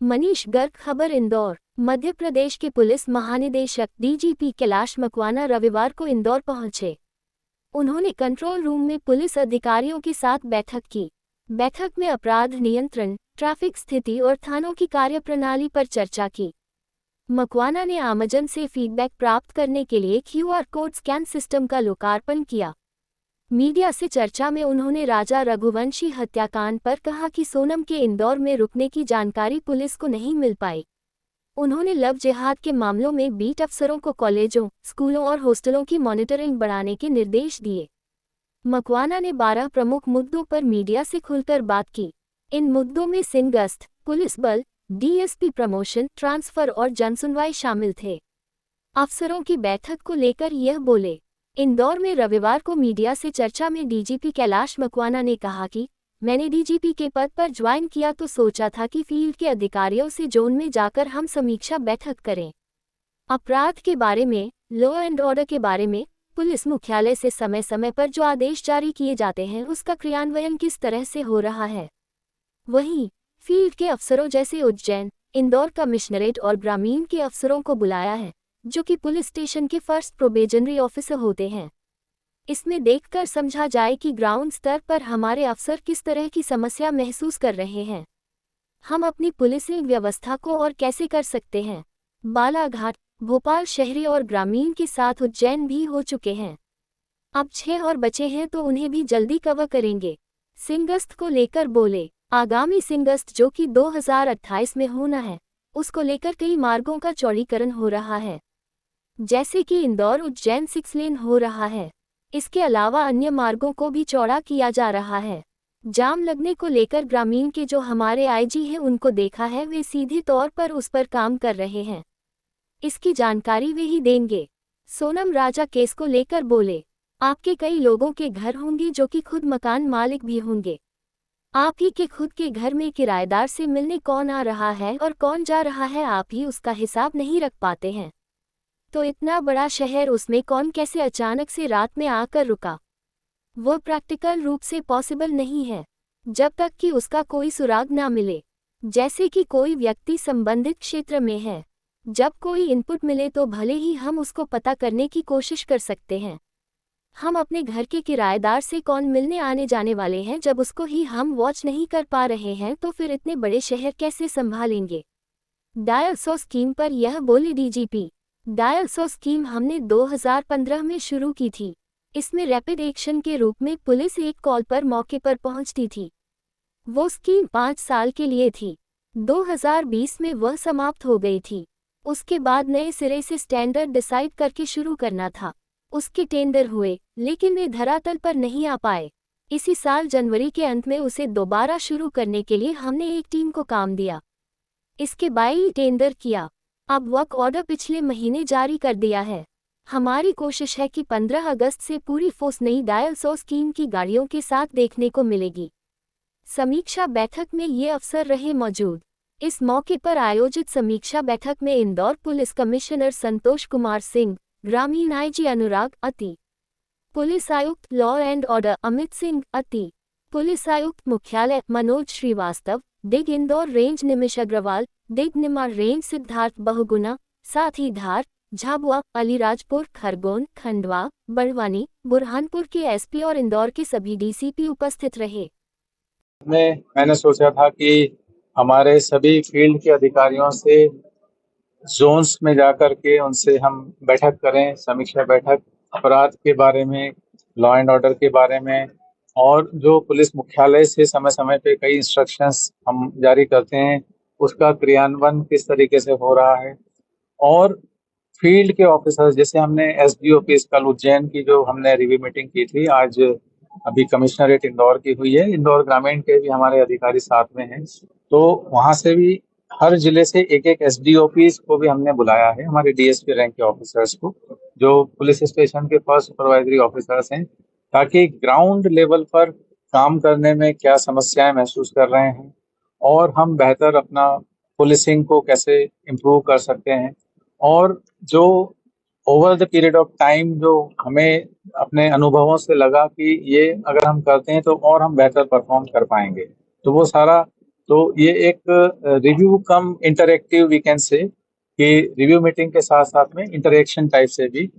मनीष गर्ग। खबर इंदौर। मध्य प्रदेश के पुलिस महानिदेशक डीजीपी कैलाश मकवाना रविवार को इंदौर पहुंचे। उन्होंने कंट्रोल रूम में पुलिस अधिकारियों के साथ बैठक की। बैठक में अपराध नियंत्रण, ट्रैफिक स्थिति और थानों की कार्यप्रणाली पर चर्चा की। मकवाना ने आमजन से फीडबैक प्राप्त करने के लिए क्यूआर कोड स्कैन सिस्टम का लोकार्पण किया। मीडिया से चर्चा में उन्होंने राजा रघुवंशी हत्याकांड पर कहा कि सोनम के इंदौर में रुकने की जानकारी पुलिस को नहीं मिल पाई। उन्होंने लव जिहाद के मामलों में बीट अफसरों को कॉलेजों, स्कूलों और हॉस्टलों की मॉनिटरिंग बढ़ाने के निर्देश दिए। मकवाना ने 12 प्रमुख मुद्दों पर मीडिया से खुलकर बात की। इन मुद्दों में सिंह गश्त, पुलिस बल, डीएसपी प्रमोशन, ट्रांसफर और जनसुनवाई शामिल थे। अफसरों की बैठक को लेकर यह बोले। इंदौर में रविवार को मीडिया से चर्चा में डीजीपी कैलाश मकवाना ने कहा कि मैंने डीजीपी के पद पर ज्वाइन किया तो सोचा था कि फील्ड के अधिकारियों से जोन में जाकर हम समीक्षा बैठक करें। अपराध के बारे में, लॉ एंड ऑर्डर के बारे में, पुलिस मुख्यालय से समय समय पर जो आदेश जारी किए जाते हैं उसका क्रियान्वयन किस तरह से हो रहा है। वहीं फील्ड के अफसरों जैसे उज्जैन, इंदौर कमिश्नरेट और ग्रामीण के अफसरों को बुलाया है, जो कि पुलिस स्टेशन के फर्स्ट प्रोबेशनरी ऑफिसर होते हैं। इसमें देखकर समझा जाए कि ग्राउंड स्तर पर हमारे अफसर किस तरह की समस्या महसूस कर रहे हैं। हम अपनी पुलिसिंग व्यवस्था को और कैसे कर सकते हैं। बालाघाट, भोपाल शहरी और ग्रामीण के साथ उज्जैन भी हो चुके हैं। अब 6 और बचे हैं तो उन्हें भी जल्दी कवर करेंगे। सिंगस्त को लेकर बोले। आगामी सिंगस्त जो कि 2028 में होना है, उसको लेकर कई मार्गों का चौड़ीकरण हो रहा है, जैसे कि इंदौर उज्जैन 6 लेन हो रहा है। इसके अलावा अन्य मार्गों को भी चौड़ा किया जा रहा है। जाम लगने को लेकर ग्रामीण के जो हमारे आईजी हैं उनको देखा है, वे सीधे तौर पर उस पर काम कर रहे हैं। इसकी जानकारी वे ही देंगे। सोनम राजा केस को लेकर बोले। आपके कई लोगों के घर होंगे जो कि खुद मकान मालिक भी होंगे। आप ही के खुद के घर में किराएदार से मिलने कौन आ रहा है और कौन जा रहा है, आप ही उसका हिसाब नहीं रख पाते हैं। तो इतना बड़ा शहर, उसमें कौन कैसे अचानक से रात में आकर रुका, वो प्रैक्टिकल रूप से पॉसिबल नहीं है जब तक कि उसका कोई सुराग ना मिले। जैसे कि कोई व्यक्ति संबंधित क्षेत्र में है, जब कोई इनपुट मिले तो भले ही हम उसको पता करने की कोशिश कर सकते हैं। हम अपने घर के किराएदार से कौन मिलने आने जाने वाले हैं, जब उसको ही हम वॉच नहीं कर पा रहे हैं तो फिर इतने बड़े शहर कैसे संभालेंगे। डायल 100 स्कीम पर यह बोले डीजीपी। डायल 100 स्कीम हमने 2015 में शुरू की थी। इसमें रैपिड एक्शन के रूप में पुलिस एक कॉल पर मौके पर पहुंचती थी। वो स्कीम 5 साल के लिए थी। 2020 में वह समाप्त हो गई थी। उसके बाद नए सिरे से स्टैंडर्ड डिसाइड करके शुरू करना था। उसके टेंडर हुए, लेकिन वे धरातल पर नहीं आ पाए। इसी साल जनवरी के अंत में उसे दोबारा शुरू करने के लिए हमने एक टीम को काम दिया। इसके बाद ही टेंडर किया। अब वर्क ऑर्डर पिछले महीने जारी कर दिया है। हमारी कोशिश है कि 15 अगस्त से पूरी फोर्स नई डायल 100 स्कीम की गाड़ियों के साथ देखने को मिलेगी। समीक्षा बैठक में ये अफसर रहे मौजूद। इस मौके पर आयोजित समीक्षा बैठक में इंदौर पुलिस कमिश्नर संतोष कुमार सिंह, ग्रामीण आईजी अनुराग अति, पुलिस आयुक्त law and order Amit Singh अति, पुलिस आयुक्त मुख्यालय मनोज श्रीवास्तव, डिग इंदौर रेंज निमिष अग्रवाल, डिग निमाड़ रेंज सिद्धार्थ बहुगुना, साथ ही धार, झाबुआ, अलीराजपुर, खरगोन, खंडवा, बड़वानी, बुरहानपुर के एसपी और इंदौर के सभी डीसीपी उपस्थित रहे। मैंने सोचा था कि हमारे सभी फील्ड के अधिकारियों से जोन्स में जाकर के उनसे हम बैठक करें, समीक्षा बैठक, अपराध के बारे में, लॉ एंड ऑर्डर के बारे में, और जो पुलिस मुख्यालय से समय समय पे कई इंस्ट्रक्शंस हम जारी करते हैं उसका क्रियान्वयन किस तरीके से हो रहा है। और फील्ड के ऑफिसर्स, जैसे हमने एसडीओपीस कल उज्जैन की जो हमने रिव्यू मीटिंग की थी, आज अभी कमिश्नरेट इंदौर की हुई है, इंदौर ग्रामीण के भी हमारे अधिकारी साथ में हैं, तो वहां से भी हर जिले से एक एक एसडीओपीस को भी हमने बुलाया है, हमारे डीएसपी रैंक के ऑफिसर्स को, जो पुलिस स्टेशन के फर्स्ट सुपरवाइजरी ऑफिसर्स हैं, ताकि ग्राउंड लेवल पर काम करने में क्या समस्याएं महसूस कर रहे हैं और हम बेहतर अपना पुलिसिंग को कैसे इम्प्रूव कर सकते हैं, और जो over the period of time जो हमें अपने अनुभवों से लगा कि ये अगर हम करते हैं तो और हम बेहतर परफॉर्म कर पाएंगे, तो वो सारा तो ये एक review cum interactive we can say कि रिव्यू मीटिंग के साथ साथ में इंटरेक्शन टाइप से भी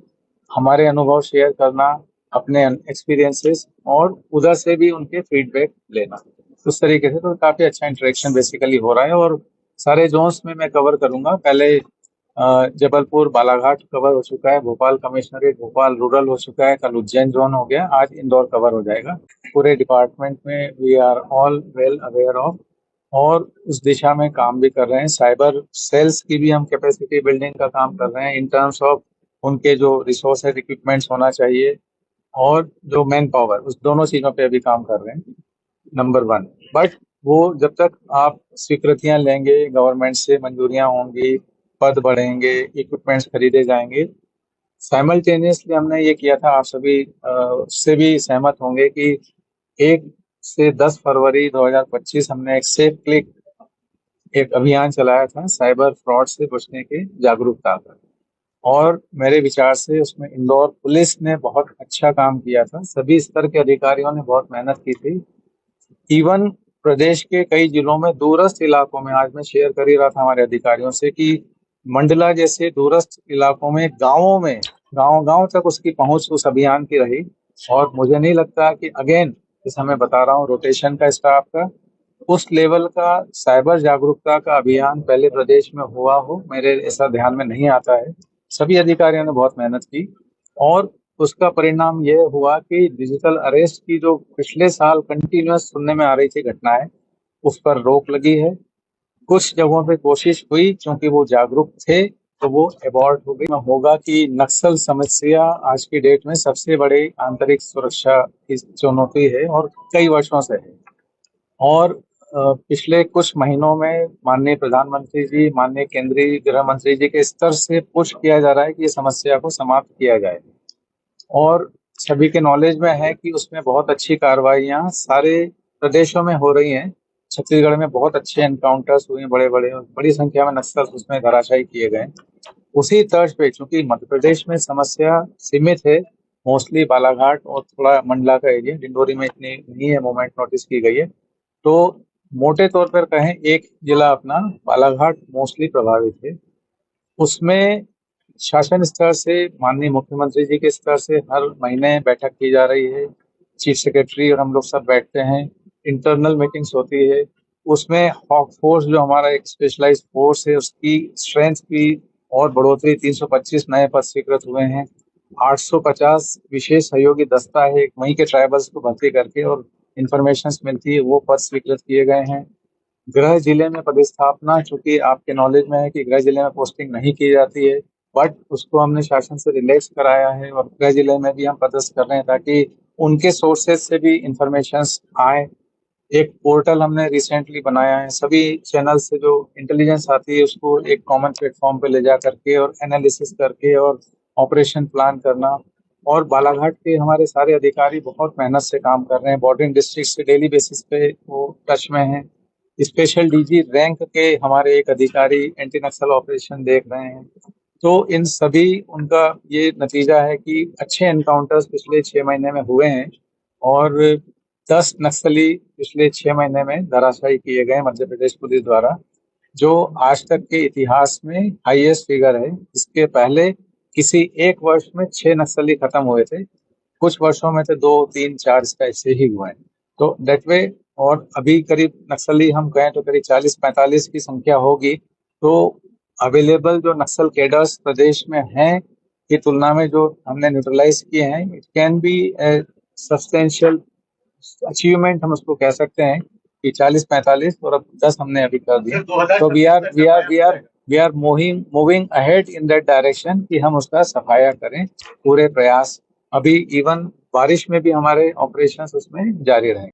हमारे अनुभव शेयर करना, अपने एक्सपीरियंसेस, और उधर से भी उनके फीडबैक लेना। उस तरीके से तो काफी अच्छा इंटरेक्शन बेसिकली हो रहा है। और सारे जोन्स में मैं कवर करूंगा। पहले जबलपुर बालाघाट कवर हो चुका है, भोपाल कमिश्नरेट, भोपाल रूरल हो चुका है, कल उज्जैन जोन हो गया, आज इंदौर कवर हो जाएगा। पूरे डिपार्टमेंट में we are all well aware of, और उस दिशा में काम भी कर रहे हैं। साइबर सेल्स की भी हम कैपेसिटी बिल्डिंग का काम कर रहे हैं इन टर्म्स ऑफ उनके जो रिसोर्सेज इक्विपमेंट्स होना चाहिए और जो मैन पावर, उस दोनों चीजों पे अभी काम कर रहे हैं, नंबर वन। बट वो जब तक आप स्वीकृतियां लेंगे, गवर्नमेंट से मंजूरियां होंगी, पद बढ़ेंगे, इक्विपमेंट्स खरीदे जाएंगे, साइमल्टेनियसली हमने ये किया था, आप सभी उससे भी सहमत होंगे कि 1 से 10 फरवरी 2025 हमने एक सेफ क्लिक एक अभियान चलाया था साइबर फ्रॉड से बचने के जागरूकता पर। और मेरे विचार से उसमें इंदौर पुलिस ने बहुत अच्छा काम किया था, सभी स्तर के अधिकारियों ने बहुत मेहनत की थी। इवन प्रदेश के कई जिलों में, दूरस्थ इलाकों में, आज मैं शेयर कर ही रहा था हमारे अधिकारियों से कि मंडला जैसे दूरस्थ इलाकों में, गांवों में, गांव गांव तक उसकी पहुंच उस अभियान की रही। और मुझे नहीं लगता कि अगेन, जैसे मैं बता रहा हूँ, रोटेशन का स्टाफ का उस लेवल का साइबर जागरूकता का अभियान पहले प्रदेश में हुआ हो, मेरे ऐसा ध्यान में नहीं आता है। सभी अधिकारियों ने बहुत मेहनत की, और उसका परिणाम ये हुआ कि डिजिटल अरेस्ट की जो पिछले साल कंटिन्यूअस सुनने में आ रही थी घटनाएं, उस पर रोक लगी है। कुछ जगहों पे कोशिश हुई, क्योंकि वो जागरूक थे, तो वो अबॉर्ट हो गई। होगा कि नक्सल समस्या आज की डेट में सबसे बड़ी आंतरिक सुरक्षा की चुनौती है, और कई वर्षों से है। और पिछले कुछ महीनों में माननीय प्रधानमंत्री जी, माननीय केंद्रीय गृह मंत्री जी के स्तर से पुश किया जा रहा है कि ये समस्या को समाप्त किया जाए। और सभी के नॉलेज में है कि उसमें बहुत अच्छी कार्रवाइयां सारे प्रदेशों में हो रही हैं। छत्तीसगढ़ में बहुत अच्छे एनकाउंटर्स हुए, बड़े बड़े, बड़ी संख्या में नक्सल उसमें धराशायी किए गए। उसी तर्ज पे, चूंकि मध्य प्रदेश में समस्या सीमित है, मोस्टली बालाघाट और थोड़ा मंडला का एरिया, डिंडोरी में इतनी नहीं है मूवमेंट नोटिस की गई है। तो मोटे तौर पर कहें, एक जिला अपना बालाघाट मोस्टली प्रभावित है। उसमें शासन स्तर से, माननीय मुख्यमंत्री जी के स्तर से हर महीने बैठक की जा रही है। चीफ सेक्रेटरी और हम लोग सब बैठते हैं, इंटरनल मीटिंग्स होती है। उसमें हॉक फोर्स, जो हमारा एक स्पेशलाइज्ड फोर्स है, उसकी स्ट्रेंथ की और बढ़ोतरी, 325 नए पद स्वीकृत हुए हैं। 850 विशेष सहयोगी दस्ता है, वहीं के ट्राइबल्स को भर्ती करके और इंफॉर्मेशन मिलती है, वो पद स्वीकृत किए गए हैं। गृह जिले में पदस्थापना, चूंकि आपके नॉलेज में है कि गृह जिले में पोस्टिंग नहीं की जाती है, बट उसको हमने शासन से रिलैक्स कराया है, और गृह जिले में भी हम पदस्थ कर रहे हैं ताकि उनके सोर्सेज से भी इंफॉर्मेशन आए। एक पोर्टल हमने रिसेंटली बनाया है, सभी चैनल से जो इंटेलिजेंस आती है उसको एक कॉमन प्लेटफॉर्म पे ले जा करके और एनालिसिस करके और ऑपरेशन प्लान करना। और बालाघाट के हमारे सारे अधिकारी बहुत मेहनत से काम कर रहे हैं, बॉर्डरिंग डिस्ट्रिक्ट से डेली बेसिस पे वो टच में हैं। स्पेशल डीजी रैंक के हमारे एक अधिकारी एंटी नक्सल ऑपरेशन देख रहे हैं। तो इन सभी उनका ये नतीजा है कि अच्छे एनकाउंटर्स पिछले 6 महीने में हुए हैं, और 10 नक्सली पिछले 6 महीने में धराशायी किए गए मध्य प्रदेश पुलिस द्वारा, जो आज तक के इतिहास में हाईएस्ट फिगर है। इसके पहले किसी एक वर्ष में 6 नक्सली खत्म हुए थे, कुछ वर्षों में तो 2, 3, 4 इस टाइप से ही हुए हैं। तो डेट वे, और अभी करीब नक्सली हम कहें तो करीब 40-45 की संख्या होगी। तो अवेलेबल जो नक्सल कैडर्स प्रदेश में हैं की तुलना में जो हमने न्यूट्रलाइज किए हैं, it can be substantial achievement, हम उसको कह सकते हैं कि 40-45, और अब 10 हमने अभी कर दिए। तो we are moving ahead in that direction कि हम उसका सफाया करें। पूरे प्रयास, अभी इवन बारिश में भी हमारे ऑपरेशंस उसमें जारी रहेंगे।